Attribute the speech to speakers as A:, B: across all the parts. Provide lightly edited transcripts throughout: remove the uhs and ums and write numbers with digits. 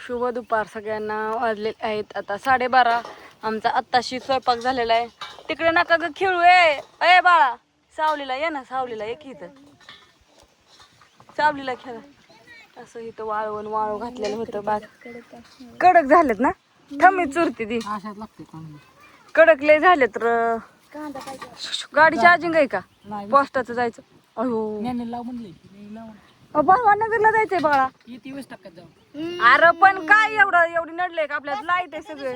A: शुभ दुपार सगळ्यांना. वाजले आहेत आता 12:30. आमचा आत्ताशी स्वयंपाक झालेला आहे. तिकडे नका ग खेळू. ए बाळा, सावलीला ये ना, सावलीला एक इथं सावलीला खेळा. असं इथं वाळवण वाळू घातलेलं होतं. बाग कडक झालेत ना. थंबी चुरती ती कडक लय झाले. तर गाडी चार्जिंग आहे का? पोस्टाचं जायचं. अहो भावानगरला जायचंय बाळा. अरे पण काय एवढी नडलंय का? आपल्यात लाईट आहे सगळे.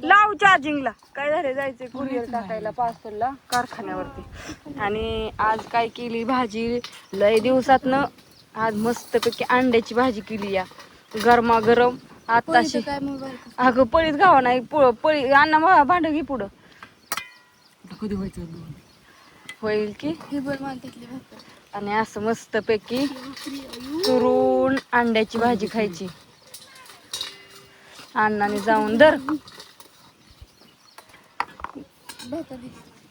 A: लाव चार्जिंगला. काय झालं, जायचंय कुरिअर टाकायला पार्सलला कारखान्यावरती. आणि आज काय केली भाजी लय दिवसातनं. आज मस्तपैकी अंड्याची भाजी केली या गरमागरम आताशी. अगं पळीत गावा नाही पळी अण्णा भांड घे पुढं. कधी व्हायचं होईल की. आणि असं मस्तपैकी चुरून अंड्याची भाजी खायची. अण्णाने जाऊन दर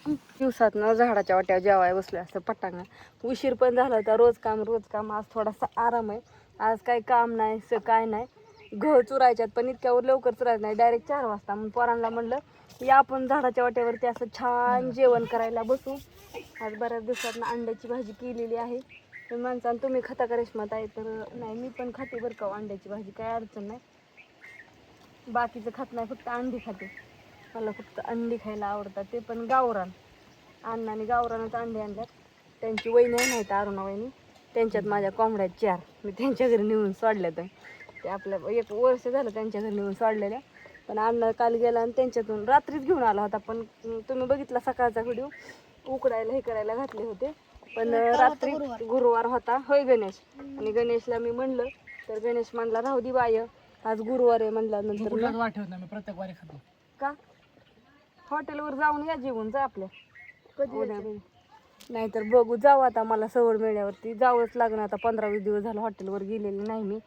A: दिवसात न झाडाच्या वाट्यावर जेवाय बसले असं पटांगण. उशीर पण झाला होता. रोज काम. आज थोडासा आराम आहे. आज काही काम नाही काय नाही. गहू चुरायच्यात पण इतक्यावर लवकर चुरायचं नाही. डायरेक्ट 4 वाजता. मग पोरांना म्हणलं या आपण झाडाच्या वाट्यावरती असं छान जेवण करायला बसू. आज बऱ्याच दिवसात अंड्याची भाजी केलेली आहे. तर माणसानं तुम्ही खाता का रेशमात आहे तर नाही, मी पण खाते बरं का अंड्याची भाजी, काय अडचण नाही. बाकीचं खात नाही, फक्त अंडी खाते. मला फक्त अंडी खायला आवडतात, ते पण गावरान. अण्णाने गावरानच अंडे आणल्यात. त्यांची वहिनी नाही तर अरुणा वहिनी, त्यांच्यात माझ्या कोंबड्या 4. मी त्यांच्या घरी नेऊन सोडल्या. तर ते आपल्या 1 वर्ष झालं त्यांच्या घरी नेऊन सोडलेल्या. पण अण्णा काल गेला आणि त्यांच्यातून रात्रीच घेऊन आला होता. पण तुम्ही बघितला सकाळचा व्हिडिओ, उकडायला हे करायला घातले होते. पण रात्री गुरुवार होता होय गणेश. आणि गणेशला मी म्हणलं तर गणेश म्हणला राहू दे बाय, आज गुरुवार आहे. म्हणलं नंतर
B: प्रत्येक वारी खातो
A: का हॉटेलवर जाऊन या जेवून जा आपल्या कधी. नाहीतर बघू जाऊ आता. मला सवड मिळण्यावरती जावंच लागणार. आता 15-20 दिवस झालं हॉटेलवर गेलेली नाही मी.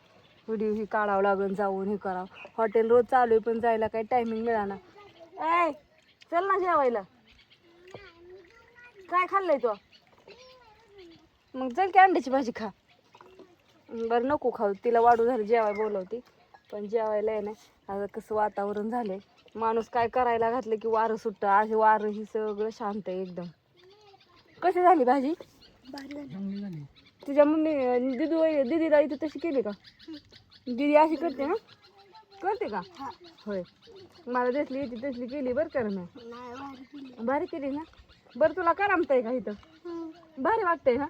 A: व्हिडिओ ही काढावं लागेल, जाऊन हे करावं. हॉटेल रोज चालू आहे पण जायला काही टायमिंग मिळाला. ए चल ना जेवायला. काय खाल्लंय तू? मग चल की अंड्याची भाजी खा. बरं नको खाऊ, तिला वाढू झाली जेवाय बोलवती. पण जेवायला आहे ना. आता कसं वातावरण झालंय, माणूस काय करायला घातलं की वारं सुटतं. आज वारं ही सगळं शांत आहे एकदम. कशी झाली भाजी? तुझ्या मम्मी दिदीला इथं तशी केली का? दिदी अशी करते ना? करते का? होय. मला जसली येते तसली केली बरं कर ना. भारी केली ना. बरं तुला करमतंय का इथं? भारी वाटतंय ना.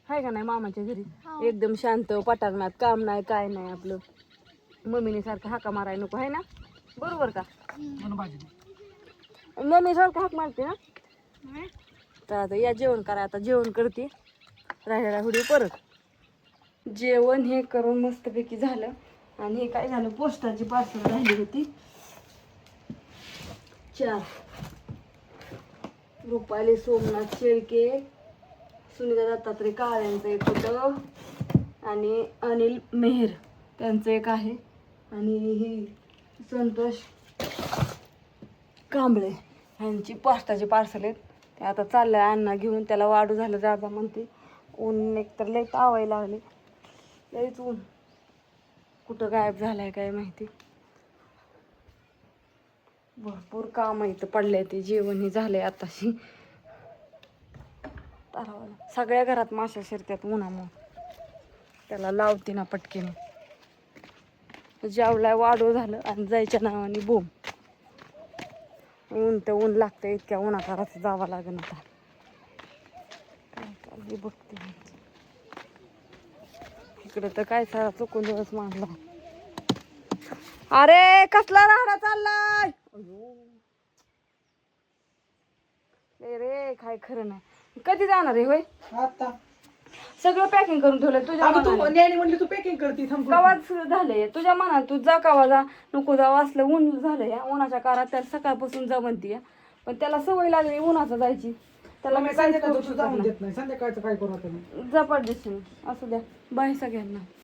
A: आहे का नाही मामाच्या घरी? एकदम शांत पटांगणात, काम नाही काय नाही. आपलं मम्मीने सारखं हाका मारायला नको, आहे ना? बरोबर का? मम्मी सारखं हाक मारते ना. तर आता या जेवण करा. आता जेवण करते. राहिलेला व्हिडिओ परत. जेवण हे करून मस्तपैकी झालं. आणि हे काय झालं, पोस्टाची पार्सल राहिली होती 4. रुपाली सोमनाथ शेळके, सुनीता दत्तात्रय काळ्यांचं एक होतं. आणि अनिल मेहर त्यांचं एक आहे. आणि ही संतोष कांबळे यांची पोस्टाची पार्सल आहेत. ते आता चाललंय अण्णा घेऊन. त्याला वाढू झालं दादा म्हणते. ऊन एकतर लय तावायला लागले. लयच ऊन. कुठं गायब झालाय काय माहिती. भरपूर काम इथं पडलंय. ते जेवण हे झालंय आताशी. सगळ्या घरात माशा शिरत्यात उन्हामुळे. त्याला लावते ना पटकेने. जेवलाय वाढू झालं आणि जायच्या नावाने बोंब. ऊन तर ऊन लागतं. इतक्या उन्हाकाराचं जावं लागेल आता. बघते इकडं तर काय सारा चुकून दिवस मांडला. अरे कसला राहडा चाललाय रे, काय खरं नाही. कधी जाणार आहे होय?
B: आता
A: सगळं पॅकिंग करून ठेवलंय तुझ्या
B: म्हणली तू पॅकिंग करते.
A: कवाच झालंय तुझ्या मनात. तू जा कवा जा, नको जाऊ. असलं ऊन झालं या उन्हाच्या काळात. त्याला सकाळपासून जा म्हणते. पण त्याला सवय लागली उन्हाचा जायची. त्याला मी काय
B: जाऊन देत नाही. संध्याकाळचं काय करू आता?
A: जबरदस्ती असू द्या. बाय सगळ्यांना.